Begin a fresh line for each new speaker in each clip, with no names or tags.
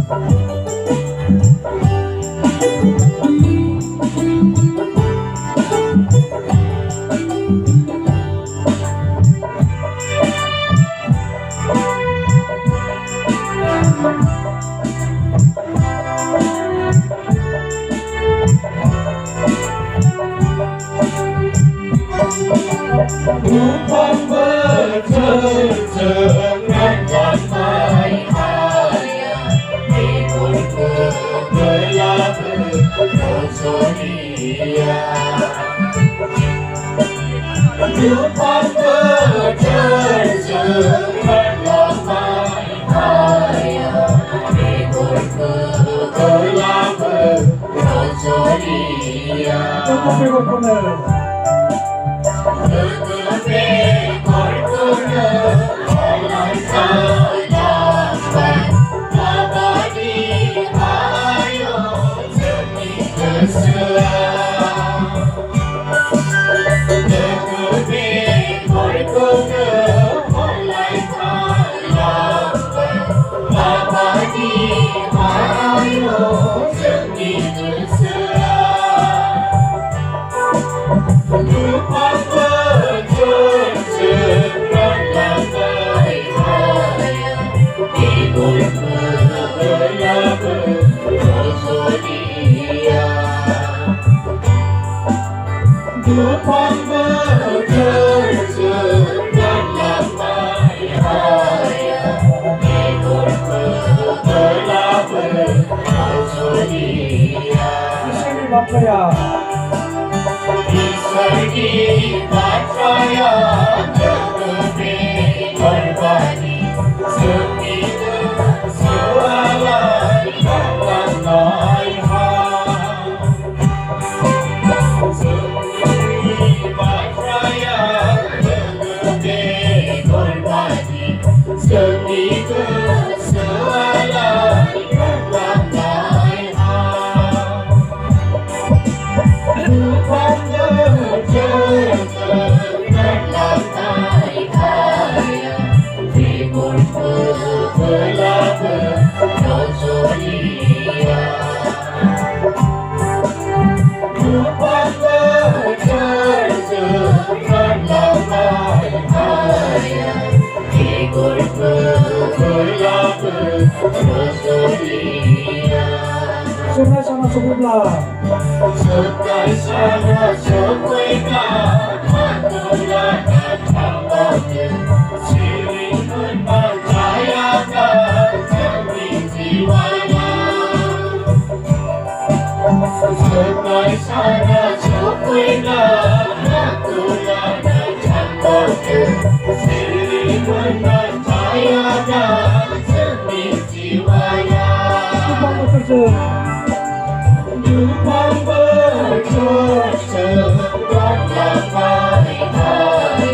ความเมื่อเธอรักกันไม่หายมีคนเพื่อเวลาเพื่อโซเนียอยู่ความเมื่อเธอรักกันไม่หายมีคนเพื่อเวลาเพื่อโซเนียดูความเมื่อเธอนั้นละไม่หายมีคนเพื่อเวลาเพื่อโซเนียIsegi Batraya Terkepi Berbani Segitu Sewalan Kawan Naiha Isegi Batraya Terkepi Berbani Segitu Sewalan Kawan Naiha
Sama-sama sebelah.
Sekai sana sebelah, matulah datang siring mempercayakan demi jiwanya. Sekai sana sebelah, matulah datang siring mempercayakan demi jiwanya.ดูความเบื่อเธอรักละไม่หาย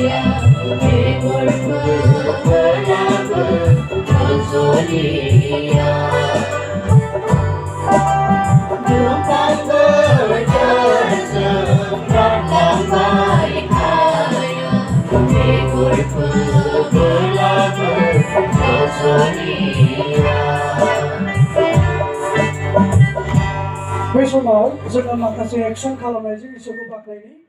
มีคนเพื่อเวลาเพื่อโซเนียดูความเบื่อเธอรักละไม่หายมีคนเพื่อเวลาเพื่อโซเนีย
Personal, sa mga kasi action kalamay, isa ko ba kayo